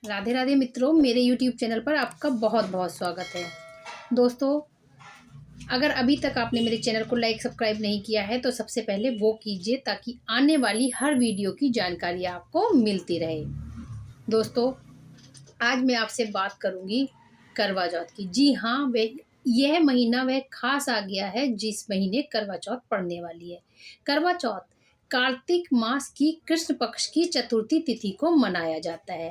राधे राधे मित्रों, मेरे YouTube channel पर आपका बहुत बहुत स्वागत है। दोस्तों, अगर अभी तक आपने मेरे चैनल को लाइक सब्सक्राइब नहीं किया है तो सबसे पहले वो कीजिए ताकि आने वाली हर वीडियो की जानकारी आपको मिलती रहे। दोस्तों, आज मैं आपसे बात करूंगी करवा चौथ की। जी हाँ, यह महीना वह खास आ गया है जिस महीने करवा चौथ पड़ने वाली है। करवा चौथ कार्तिक मास की कृष्ण पक्ष की चतुर्थी तिथि को मनाया जाता है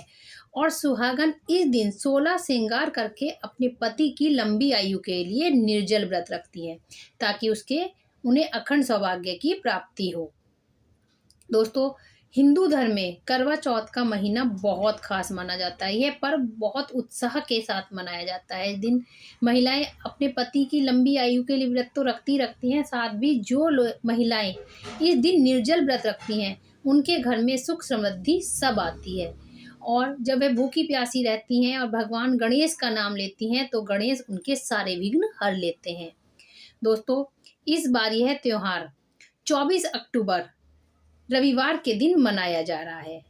और सुहागन इस दिन 16 श्रृंगार करके अपने पति की लंबी आयु के लिए निर्जल व्रत रखती हैं ताकि उन्हें अखंड सौभाग्य की प्राप्ति हो। दोस्तों, हिंदू धर्म में करवा चौथ का महीना बहुत खास माना जाता है। यह पर्व बहुत उत्साह के साथ मनाया जाता है। इस दिन महिलाएं अपने पति की लंबी आयु के लिए व्रत तो रखती हैं, साथ भी जो महिलाएं इस दिन निर्जल व्रत रखती हैं उनके घर में सुख समृद्धि सब आती है। और जब वे भूखी प्यासी रहती हैं और भगवान गणेश का नाम लेती हैं तो गणेश उनके सारे विघ्न हर लेते हैं। दोस्तों, इस बार यह त्योहार 24 अक्टूबर रविवार के दिन मनाया जा रहा है।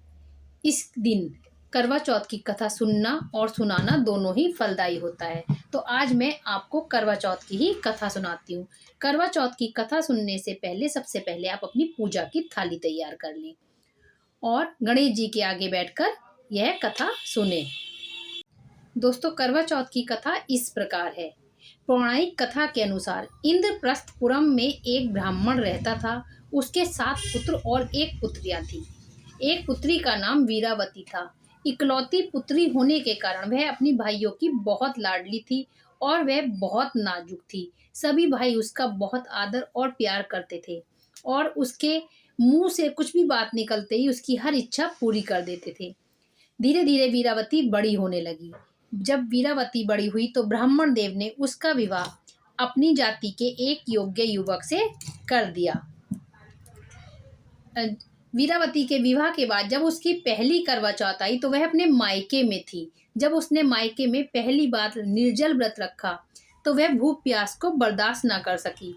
इस दिन करवा चौथ की कथा सुनना और सुनाना दोनों ही फलदायी होता है। तो आज मैं आपको करवा चौथ की ही कथा सुनाती हूँ। करवा चौथ की कथा सुनने से पहले सबसे पहले आप अपनी पूजा की थाली तैयार कर लें और गणेश जी के आगे बैठकर यह कथा सुने। दोस्तों, करवा चौथ की कथा इस प्रकार है। पौराणिक कथा के अनुसार इंद्रप्रस्थपुरम में एक ब्राह्मण रहता था। उसके 7 पुत्र और एक पुत्रियां थी। एक पुत्री का नाम वीरावती था। इकलौती पुत्री होने के कारण वह अपनी भाइयों की बहुत लाडली थी और वह बहुत नाजुक थी। सभी भाई उसका बहुत आदर और प्यार करते थे और उसके मुंह से कुछ भी बात निकलते ही उसकी हर इच्छा पूरी कर देते थे। धीरे धीरे वीरावती बड़ी होने लगी। जब वीरावती बड़ी हुई तो ब्राह्मण देव ने उसका विवाह अपनी जाति के एक योग्य युवक से कर दिया। वीरावती के विवाह के बाद जब उसकी पहली करवा चौथ आई तो वह अपने मायके में थी। जब उसने मायके में पहली बार निर्जल व्रत रखा तो वह भूख प्यास को बर्दाश्त न कर सकी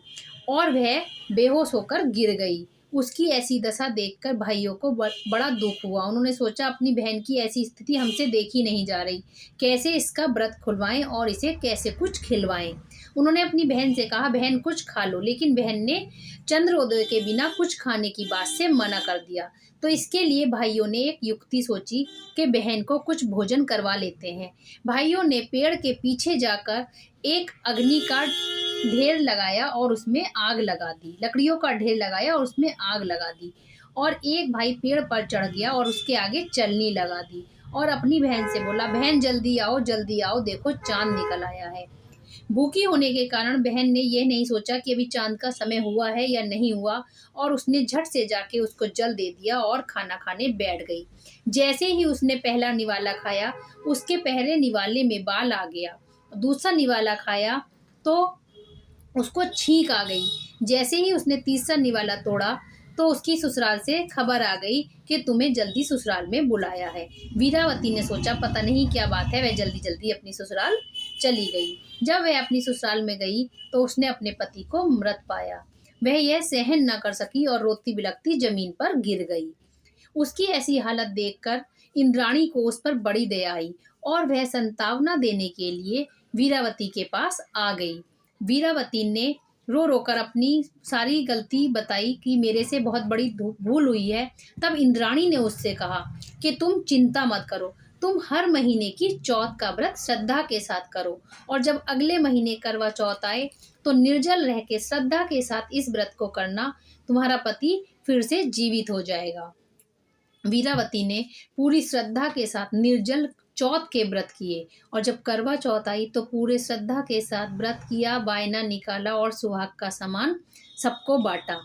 और वह बेहोश होकर गिर गई। उसकी ऐसी दशा देखकर भाइयों को बड़ा दुख हुआ। उन्होंने सोचा अपनी बहन की ऐसी स्थिति हमसे देखी नहीं जा रही, कैसे इसका व्रत खुलवाएं और इसे कैसे कुछ खिलवाएं। उन्होंने अपनी बहन से कहा, बहन कुछ खा लो, लेकिन बहन ने चंद्रोदय के बिना कुछ खाने की बात से मना कर दिया। तो इसके लिए भाइयों ने एक युक्ति सोची कि बहन को कुछ भोजन करवा लेते हैं। भाइयों ने पेड़ के पीछे जाकर एक अग्नि का ढेर लगाया और उसमें आग लगा दी। लकड़ियों का ढेर लगाया और उसमें आग लगा दी और एक भाई पेड़ पर चढ़ गया और उसके आगे चलनी लगा दी और अपनी बहन से बोला, बहन जल्दी आओ, देखो चांद निकल आया है। भूखी होने के कारण बहन ने यह नहीं सोचा कि अभी चांद का समय हुआ है या नहीं हुआ और उसने झट से जाके उसको जल दे दिया और खाना खाने बैठ गई। जैसे ही उसने पहला निवाला खाया, उसके पहले निवाले में बाल आ गया। दूसरा निवाला खाया तो उसको छींक आ गई। जैसे ही उसने तीसरा निवाला तोड़ा तो उसकी ससुराल से खबर आ गई कि तुम्हें जल्दी ससुराल में बुलाया है। वीरावती ने सोचा पता नहीं क्या बात है, वह जल्दी जल्दी अपनी ससुराल चली गई। जब वह अपनी ससुराल में गई तो उसने अपने पति को मृत पाया। वह यह सहन न कर सकी और रोती बिलखती जमीन पर गिर गई। उसकी ऐसी हालत देखकर इंद्राणी को उस पर बड़ी दया आई और वह संतावना देने के लिए वीरावती के पास आ गई। वीरावती ने रो रो कर अपनी सारी गलती बताई कि मेरे से बहुत बड़ी भूल हुई है। तब इंद्राणी ने उससे कहा कि तुम चिंता मत करो, तुम हर महीने की चौथ का व्रत श्रद्धा के साथ करो और जब अगले महीने करवा चौथ आए तो निर्जल रह के श्रद्धा के साथ इस व्रत को करना। तुम्हारा पति फिर से जीवित हो जाएगा। वीरावती ने पूरी श्रद्धा के साथ निर्जल चौथ के व्रत किए और जब करवा चौथ आई तो पूरे श्रद्धा के साथ व्रत किया, वायना निकाला और सुहाग का सामान सबको बांटा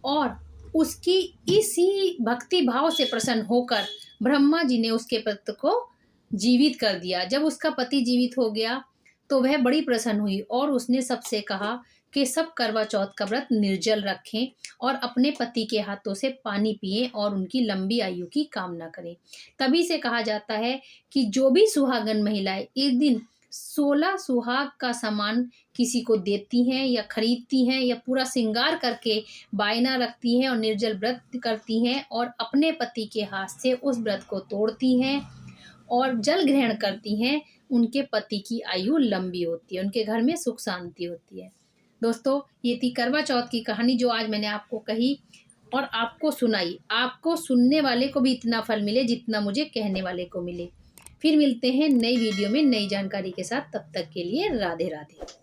और उसकी इसी भक्ति भाव से प्रसन्न होकर ब्रह्मा जी ने उसके पति को जीवित कर दिया। जब उसका पति जीवित हो गया तो वह बड़ी प्रसन्न हुई और उसने सबसे कहा कि सब करवा चौथ का व्रत निर्जल रखें और अपने पति के हाथों से पानी पिएं और उनकी लंबी आयु की कामना करें। तभी से कहा जाता है कि जो भी सुहागन महिलाएं इस दिन 16 सुहाग का सामान किसी को देती हैं या खरीदती हैं या पूरा श्रृंगार करके बायना रखती हैं और निर्जल व्रत करती हैं और अपने पति के हाथ से उस व्रत को तोड़ती हैं और जल ग्रहण करती हैं उनके पति की आयु लंबी होती है, उनके घर में सुख शांति होती है। दोस्तों, ये थी करवा चौथ की कहानी जो आज मैंने आपको कही और आपको सुनाई। आपको सुनने वाले को भी इतना फल मिले जितना मुझे कहने वाले को मिले। फिर मिलते हैं नई वीडियो में नई जानकारी के साथ। तब तक के लिए राधे राधे।